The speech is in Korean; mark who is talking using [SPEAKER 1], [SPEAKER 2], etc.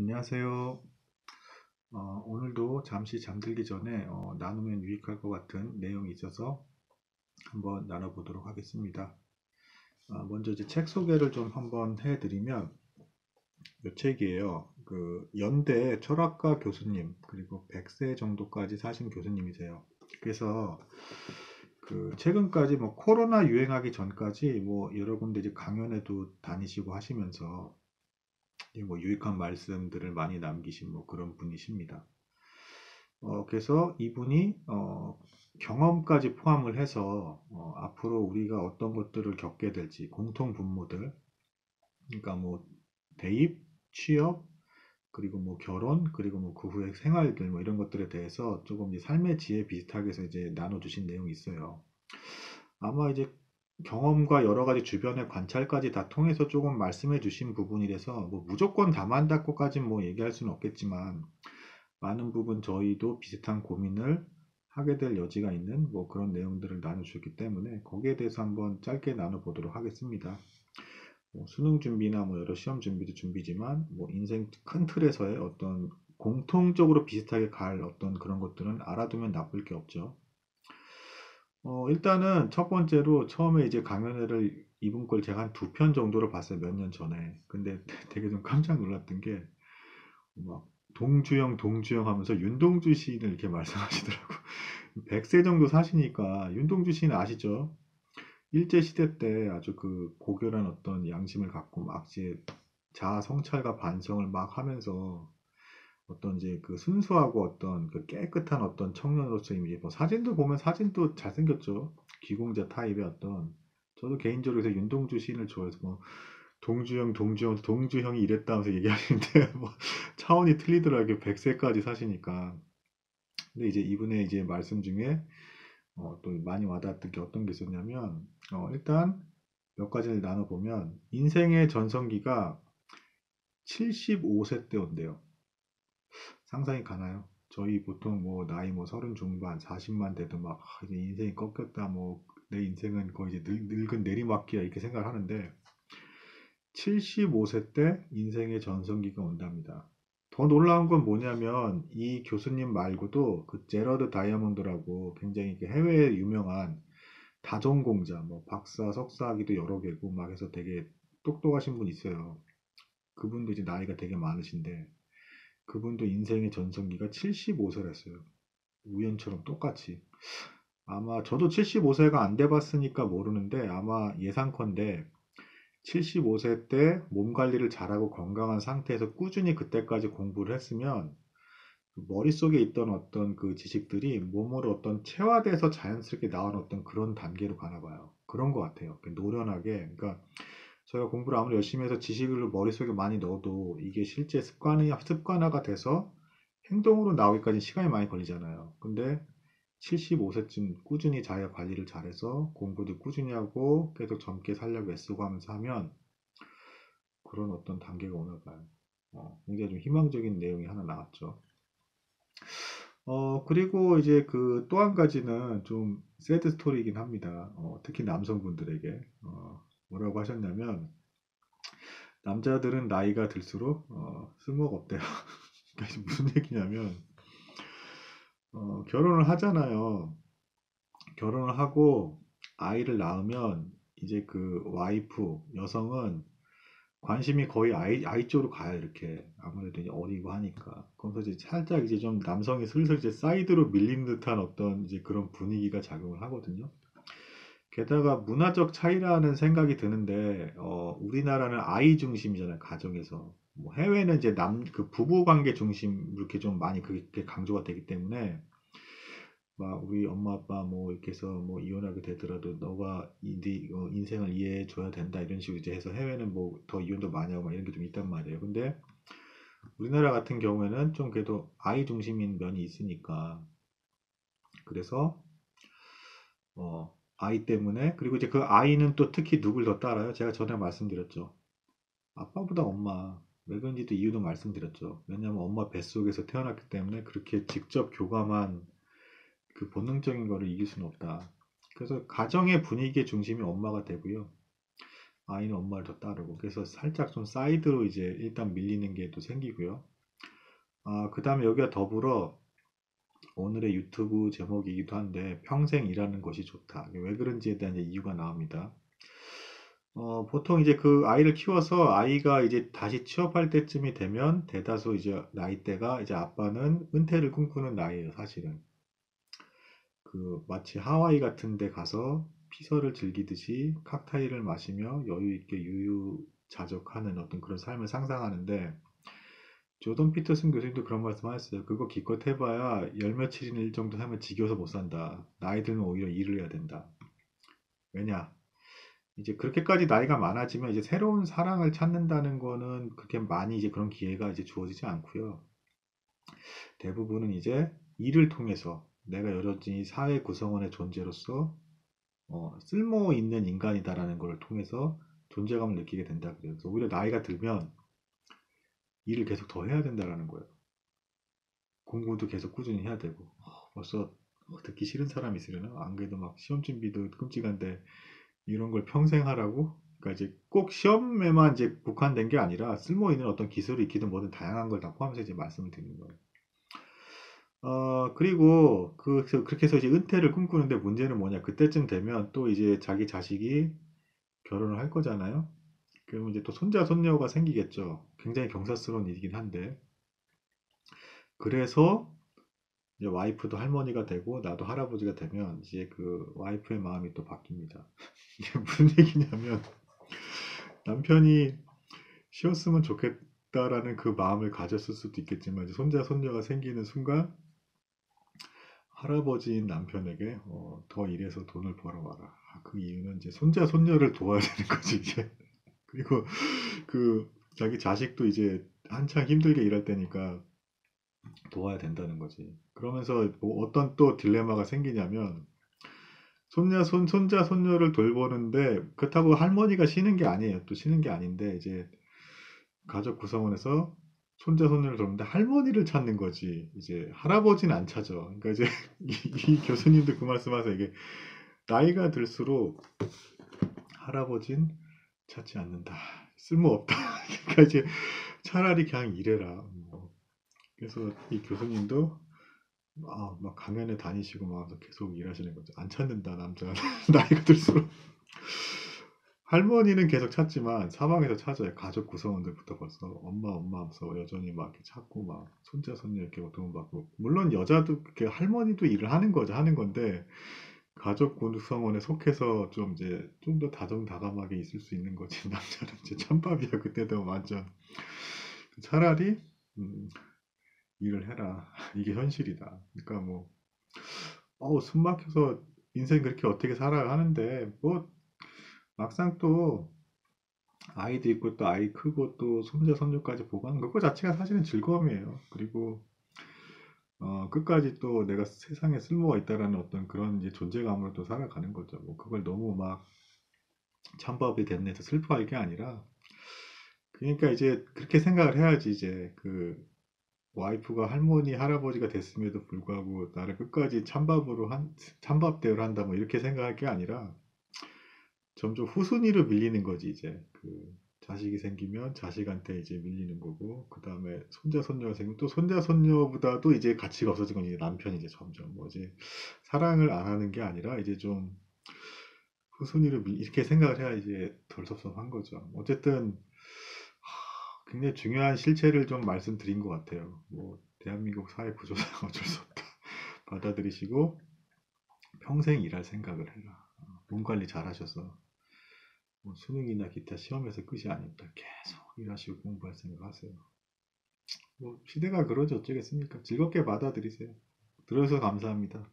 [SPEAKER 1] 안녕하세요. 오늘도 잠시 잠들기 전에 나누면 유익할 것 같은 내용이 있어서 한번 나눠보도록 하겠습니다. 먼저 이제 책 소개를 좀 한번 해드리면 이 책이에요. 그 연대 철학과 교수님 그리고 100세 정도까지 사신 교수님이세요. 그래서 그 최근까지 뭐 코로나 유행하기 전까지 뭐 여러 군데 이제 강연회도 다니시고 하시면서 뭐 유익한 말씀들을 많이 남기신 뭐 그런 분이십니다. 그래서 이분이 경험까지 포함을 해서 앞으로 우리가 어떤 것들을 겪게 될지 공통 분모들, 그러니까 뭐 대입, 취업, 그리고 뭐 결혼, 그리고 뭐 그 후의 생활들 뭐 이런 것들에 대해서 조금 이제 삶의 지혜 비슷하게 해서 이제 나눠주신 내용이 있어요. 아마 이제 경험과 여러 가지 주변의 관찰까지 다 통해서 조금 말씀해 주신 부분이라서 뭐 무조건 다 맞다고까지는 뭐 얘기할 수는 없겠지만 많은 부분 저희도 비슷한 고민을 하게 될 여지가 있는 뭐 그런 내용들을 나눠주셨기 때문에 거기에 대해서 한번 짧게 나눠보도록 하겠습니다. 뭐 수능 준비나 뭐 여러 시험 준비도 준비지만 뭐 인생 큰 틀에서의 어떤 공통적으로 비슷하게 갈 어떤 그런 것들은 알아두면 나쁠 게 없죠. 일단은 첫 번째로 처음에 이제 강연회를 이분 걸 제가 한 두 편 정도로 봤어요. 몇 년 전에. 근데 되게 좀 깜짝 놀랐던 게 막 동주영 동주영 하면서 윤동주 시인을 이렇게 말씀하시더라고. 100세 정도 사시니까 윤동주 시인 아시죠? 일제시대 때 아주 그 고결한 어떤 양심을 갖고 막 이제 자아 성찰과 반성을 막 하면서 어떤 이제 그 순수하고 어떤 그 깨끗한 어떤 청년으로서 이미 뭐 사진도 보면 사진도 잘생겼죠. 귀공자 타입의 어떤 저도 개인적으로 그래서 윤동주 시인을 좋아해서 뭐 동주형이 이랬다면서 얘기하시는데 뭐 차원이 틀리더라고요. 100세까지 사시니까. 근데 이제 이분의 이제 말씀 중에 또 많이 와닿았던 게 어떤 게 있었냐면 일단 몇 가지를 나눠보면 인생의 전성기가 75세 때 온대요. 상상이 가나요? 저희 보통 뭐 나이 뭐 서른 중반 40만 돼도 막 이제 인생이 꺾였다 뭐 내 인생은 거의 이제 늙은 내리막기야 이렇게 생각을 하는데 75세 때 인생의 전성기가 온답니다. 더 놀라운 건 뭐냐면 이 교수님 말고도 그 제러드 다이아몬드라고 굉장히 해외에 유명한 다전공자, 뭐 박사, 석사학위도 여러 개고 막 해서 되게 똑똑하신 분 있어요. 그분도 이제 나이가 되게 많으신데 그분도 인생의 전성기가 75세랬어요. 우연처럼 똑같이. 아마 저도 75세가 안 돼봤으니까 모르는데 아마 예상컨대 75세 때 몸 관리를 잘하고 건강한 상태에서 꾸준히 그때까지 공부를 했으면 그 머릿속에 있던 어떤 그 지식들이 몸으로 어떤 체화돼서 자연스럽게 나온 어떤 그런 단계로 가나 봐요. 그런 것 같아요. 노련하게. 그러니까 저희가 공부를 아무리 열심히 해서 지식을 머릿속에 많이 넣어도 이게 실제 습관화가 돼서 행동으로 나오기까지 시간이 많이 걸리잖아요. 근데 75세쯤 꾸준히 자기가 관리를 잘해서 공부도 꾸준히 하고 계속 젊게 살려고 애쓰고 하면서 하면 그런 어떤 단계가 오나 봐요. 굉장히 좀 희망적인 내용이 하나 나왔죠. 그리고 이제 그 또 한 가지는 좀 새드 스토리이긴 합니다. 특히 남성분들에게. 뭐라고 하셨냐면, 남자들은 나이가 들수록, 쓸모가 없대요. 그게 무슨 얘기냐면, 결혼을 하잖아요. 결혼을 하고 아이를 낳으면 이제 그 와이프, 여성은 관심이 거의 아이 쪽으로 가요, 이렇게. 아무래도 이제 어리고 하니까. 그러면서 이제 살짝 이제 좀 남성이 슬슬 이제 사이드로 밀리는 듯한 어떤 이제 그런 분위기가 작용을 하거든요. 게다가 문화적 차이라는 생각이 드는데, 우리나라는 아이 중심이잖아요, 가정에서. 뭐 해외는 이제 그 부부 관계 중심, 이렇게 좀 많이 그게 강조가 되기 때문에, 막 우리 엄마 아빠 뭐 이렇게 해서 뭐 이혼하게 되더라도 너가 네 인생을 이해해 줘야 된다 이런 식으로 이제 해서 해외는 뭐 더 이혼도 많이 하고 막 이런 게 좀 있단 말이에요. 근데 우리나라 같은 경우에는 좀 그래도 아이 중심인 면이 있으니까 그래서 아이 때문에 그리고 이제 그 아이는 또 특히 누굴 더 따라요? 제가 전에 말씀드렸죠. 아빠보다 엄마. 왜 그런지도 이유도 말씀드렸죠. 왜냐하면 엄마 뱃속에서 태어났기 때문에 그렇게 직접 교감한 그 본능적인 거를 이길 수는 없다. 그래서 가정의 분위기의 중심이 엄마가 되고요. 아이는 엄마를 더 따르고. 그래서 살짝 좀 사이드로 이제 일단 밀리는 게 또 생기고요. 그 다음에 여기가 더불어 오늘의 유튜브 제목이기도 한데 평생 일하는 것이 좋다. 왜 그런지에 대한 이유가 나옵니다. 보통 이제 그 아이를 키워서 아이가 이제 다시 취업할 때쯤이 되면 대다수 이제 나이대가 이제 아빠는 은퇴를 꿈꾸는 나이예요, 사실은. 그 마치 하와이 같은 데 가서 피서를 즐기듯이 칵테일을 마시며 여유 있게 유유자적하는 어떤 그런 삶을 상상하는데 조던 피터슨 교수님도 그런 말씀 하셨어요. 그거 기껏 해봐야 열 며칠인 일 정도 하면 지겨워서 못 산다. 나이 들면 오히려 일을 해야 된다. 왜냐? 이제 그렇게까지 나이가 많아지면 이제 새로운 사랑을 찾는다는 거는 그렇게 많이 이제 그런 기회가 이제 주어지지 않고요. 대부분은 이제 일을 통해서 내가 여전히 사회 구성원의 존재로서 쓸모 있는 인간이다라는 걸 통해서 존재감을 느끼게 된다 그래요. 그래서 오히려 나이가 들면 일을 계속 더 해야 된다라는 거예요. 공부도 계속 꾸준히 해야 되고 벌써 듣기 싫은 사람이 있으려나? 안 그래도 막 시험 준비도 끔찍한데 이런 걸 평생 하라고? 그러니까 이제 꼭 시험에만 이제 국한된 게 아니라 쓸모 있는 어떤 기술이 있기든 뭐든 다양한 걸 다 포함해서 이제 말씀을 드리는 거예요. 그리고 그렇게 해서 이제 은퇴를 꿈꾸는데 문제는 뭐냐? 그때쯤 되면 또 이제 자기 자식이 결혼을 할 거잖아요. 그러면 이제 또 손자, 손녀가 생기겠죠. 굉장히 경사스러운 일이긴 한데. 그래서 이제 와이프도 할머니가 되고 나도 할아버지가 되면 이제 그 와이프의 마음이 또 바뀝니다. 이게 무슨 얘기냐면 남편이 쉬었으면 좋겠다라는 그 마음을 가졌을 수도 있겠지만 이제 손자, 손녀가 생기는 순간 할아버지인 남편에게 더 일해서 돈을 벌어와라. 그 이유는 이제 손자, 손녀를 도와야 되는 거지 이제. 그리고 그 자기 자식도 이제 한창 힘들게 일할 때니까 도와야 된다는 거지. 그러면서 뭐 어떤 또 딜레마가 생기냐면 손자, 손녀를 돌보는데 그렇다고 할머니가 쉬는 게 아니에요. 또 쉬는 게 아닌데 이제 가족 구성원에서 손자, 손녀를 돌보는데 할머니를 찾는 거지. 이제 할아버지는 안 찾아. 그러니까 이제 이 교수님도 그 말씀하세요. 이게 나이가 들수록 할아버진 찾지 않는다. 쓸모없다. 그러니까 이제 차라리 그냥 일해라. 그래서 이 교수님도 막 강연에 다니시고 막 계속 일하시는 거죠. 안 찾는다, 남자가. 나이가 들수록. 할머니는 계속 찾지만 사방에서 찾아요. 가족 구성원들부터 벌써 엄마 하면서 여전히 막 이렇게 찾고 막 손자 손녀 이렇게 도움받고 물론 여자도 이렇게 할머니도 일을 하는 거죠. 하는 건데 가족 구성원에 속해서 좀 이제 좀 더 다정다감하게 있을 수 있는 거지. 남자는 이제 찬밥이야. 그때도 완전 차라리 일을 해라. 이게 현실이다. 그러니까 뭐 숨 막혀서 인생 그렇게 어떻게 살아야 하는데 뭐 막상 또 아이도 있고 또 아이 크고 또 손자 손녀까지 보고 하는 그거 자체가 사실은 즐거움이에요. 그리고 끝까지 또 내가 세상에 쓸모가 있다라는 어떤 그런 이제 존재감으로 또 살아가는 거죠. 뭐 그걸 너무 막 찬밥이 됐네 해서 슬퍼할 게 아니라 그러니까 이제 그렇게 생각을 해야지 이제 그 와이프가 할머니 할아버지가 됐음에도 불구하고 나를 끝까지 찬밥 대우를 한다 뭐 이렇게 생각할 게 아니라 점점 후순위로 밀리는 거지 이제 그 자식이 생기면 자식한테 이제 밀리는 거고 그 다음에 손자 손녀가 생기면 또 손자 손녀보다도 이제 가치가 없어진 건 이제 남편이 이제 점점 뭐지 사랑을 안 하는 게 아니라 이제 좀 후순위로 이렇게 생각을 해야 이제 덜 섭섭한 거죠. 어쨌든 굉장히 중요한 실체를 좀 말씀드린 것 같아요. 뭐 대한민국 사회 구조상 어쩔 수 없다 받아들이시고 평생 일할 생각을 해라. 몸 관리 잘 하셔서 뭐 수능이나 기타 시험에서 끝이 아닙니다. 계속 일하시고 공부할 생각하세요. 뭐 시대가 그러지 어쩌겠습니까? 즐겁게 받아들이세요. 들어서 감사합니다.